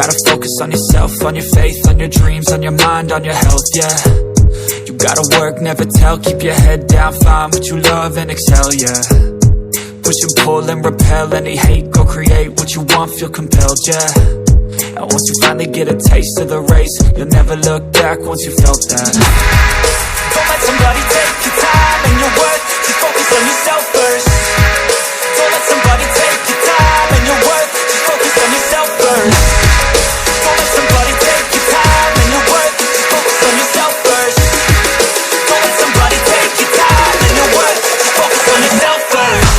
gotta focus on yourself, on your faith, on your dreams, on your mind, on your health, yeah. You gotta work, never tell, keep your head down, find what you love and excel, yeah. Push and pull and repel any hate, go create what you want, feel compelled, yeah. And once you finally get a taste of the race, you'll never look back once you felt that. Don't let somebody take your time and your worth, just focus on yourself first. Don't let somebody take your time and your worth, just focus on yourself first. Don't let somebody take your time and your worth, just focus on yourself first. Don't let somebody take your time and your worth, just focus on yourself first.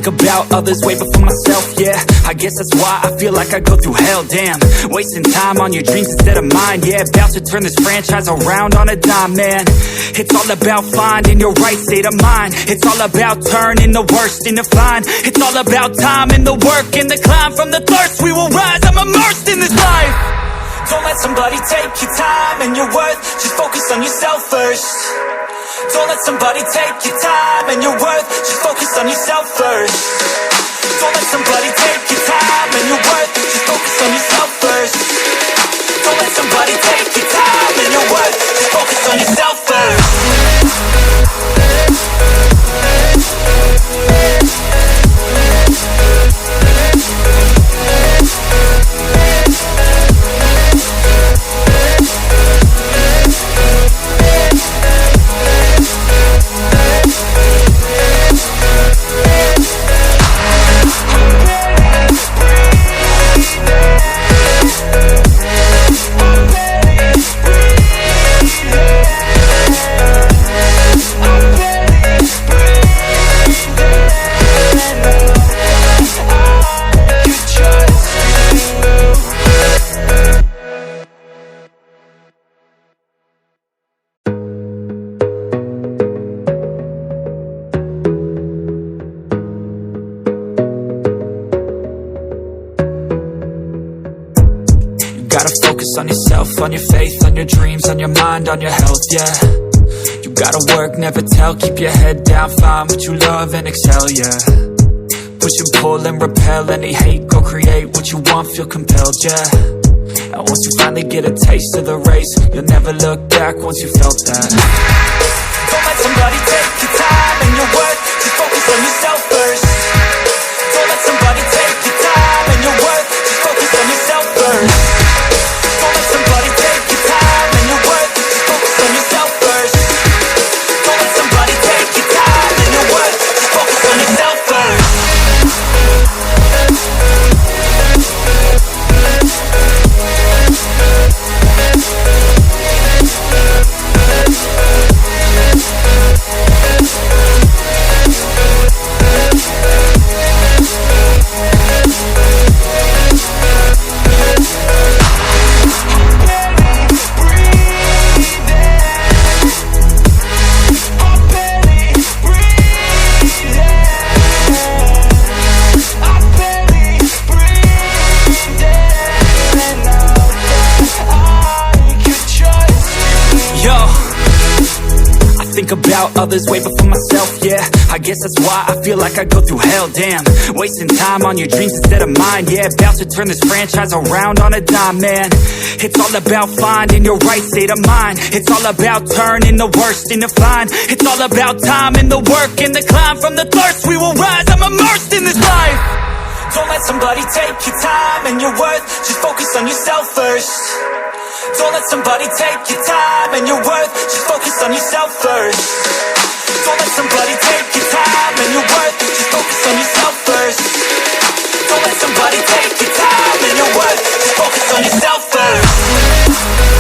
About others way before myself, yeah. I guess that's why I feel like I go through hell, damn. Wasting time on your dreams instead of mine, yeah. About to turn this franchise around on a dime, man. It's all about finding your right state of mind. It's all about turning the worst into fine. It's all about time and the work and the climb. From the thirst we will rise, I'm immersed in this life. Don't let somebody take your time and your worth, just focus on yourself first. Don't let somebody take your time and your worth, just focus on yourself first. Don't let somebody take your time and your worth, just focus on yourself first. Don't let somebody take your time and your worth, just focus on yourself first. On yourself, on your faith, on your dreams, on your mind, on your health, yeah. You gotta work, never tell, keep your head down, find what you love and excel, yeah. Push and pull and repel any hate, go create what you want, feel compelled, yeah. And once you finally get a taste of the race, you'll never look back once you felt that. Don't let somebody take your time and your worth, just focus on yourself first. Don't let somebody take your time and your worth, just focus on yourself first. About others way before myself, yeah. I guess that's why I feel like I go through hell, damn. Wasting time on your dreams instead of mine, yeah. About to turn this franchise around on a dime, man. It's all about finding your right state of mind. It's all about turning the worst into fine. It's all about time and the work and the climb. From the thirst we will rise, I'm immersed in this life. Don't let somebody take your time and your worth, just focus on yourself first. Don't let somebody take your time and your worth, just focus on yourself first. Don't let somebody take your time and your worth, just focus on yourself first. Don't let somebody take your time and your worth, just focus on yourself first.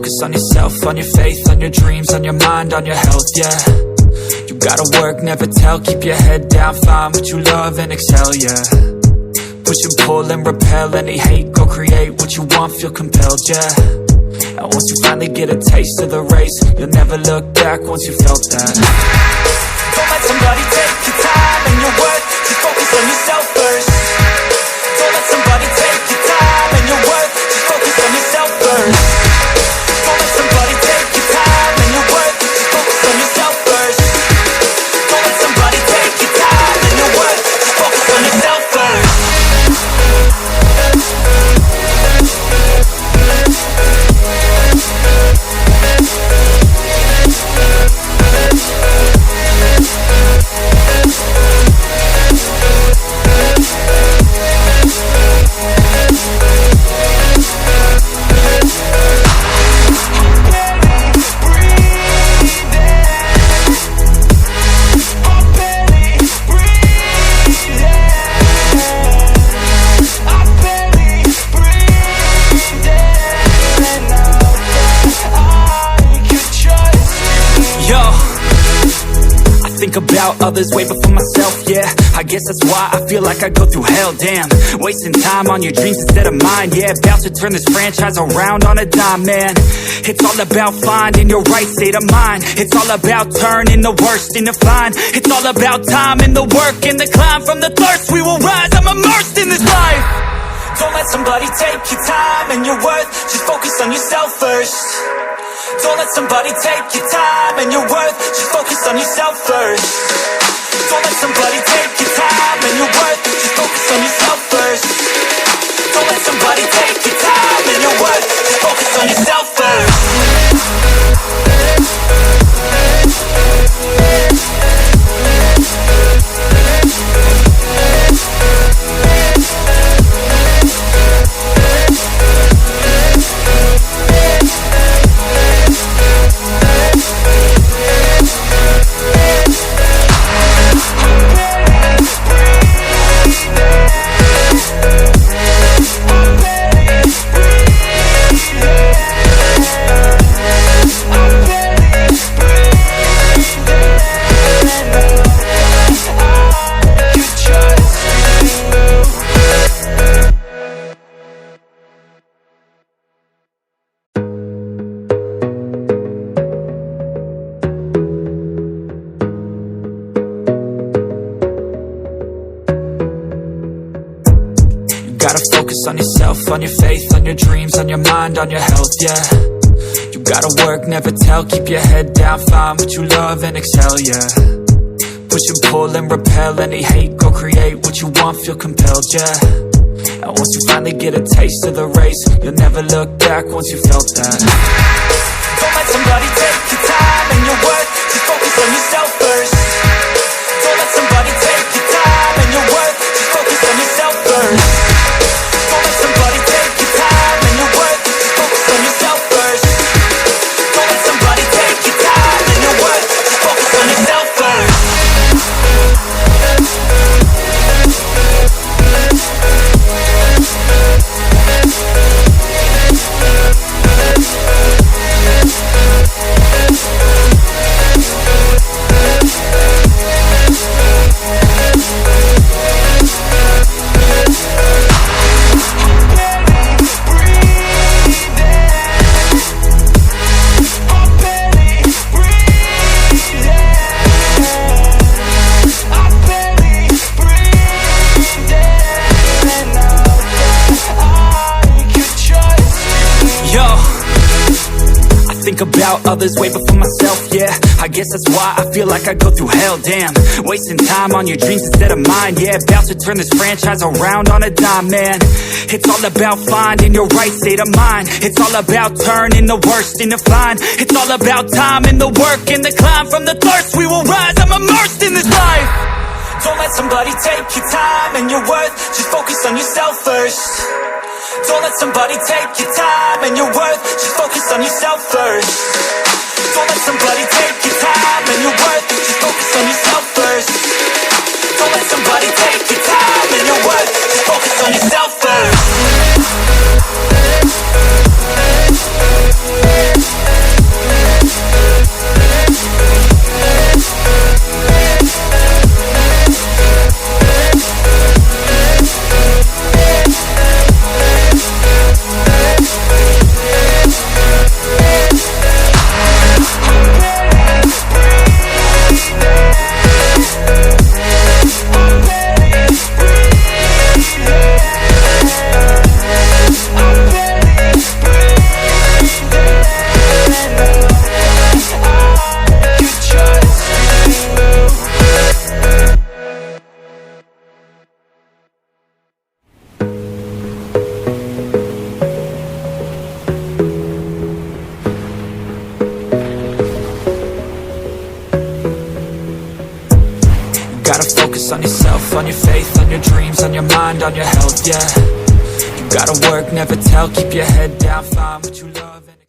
focus on yourself, on your faith, on your dreams, on your mind, on your health, yeah. You gotta work, never tell, keep your head down, find what you love and excel, yeah. Push and pull and repel any hate, go create what you want, feel compelled, yeah. And once you finally get a taste of the race, you'll never look back once you felt that. Don't let somebody take your time and your worth, just focus on yourself first. Don't let somebody take your time and your worth, just focus on yourself first. Don't let somebody take your time and your worth, just focus on yourself first. Don't let somebody take your time and your worth, just focus on yourself first. About others way before myself, yeah. I guess that's why I feel like I go through hell, damn. Wasting time on your dreams instead of mine, yeah. About to turn this franchise around on a dime, man. It's all about finding your right state of mind. It's all about turning the worst into fine. It's all about time and the work and the climb. From the thirst we will rise, I'm immersed in this life. Don't let somebody take your time and your worth, just focus on yourself first. Don't let somebody take your time and your worth, just focus on yourself first. Don't let somebody take your time and your worth, just focus on yourself first. Don't let somebody take your time and your worth, just focus on yourself first. On yourself, on your faith, on your dreams, on your mind, on your health, yeah. You gotta work, never tell, keep your head down, find what you love and excel, yeah. Push and pull and repel any hate, go create what you want, feel compelled, yeah. And once you finally get a taste of the race, you'll never look back once you felt that. Don't let somebody take your time and your worth, just focus on yourself first. Don't let somebody take your time and your worth, just focus on yourself first. About others way before myself, yeah. I guess that's why I feel like I go through hell, damn. Wasting time on your dreams instead of mine, yeah. About to turn this franchise around on a dime, man. It's all about finding your right state of mind. It's all about turning the worst into fine. It's all about time and the work and the climb. From the thirst we will rise, I'm immersed in this life. Don't let somebody take your time and your worth, just focus on yourself first. Don't let somebody take your time and your worth, just focus on yourself first. Don't let somebody take your time and your worth, just focus on yourself first. Don't let somebody take your time and your worth, just focus on yourself first. gotta focus on yourself, on your faith, on your dreams, on your mind, on your health, yeah. You gotta work, never tell, keep your head down, find what you love.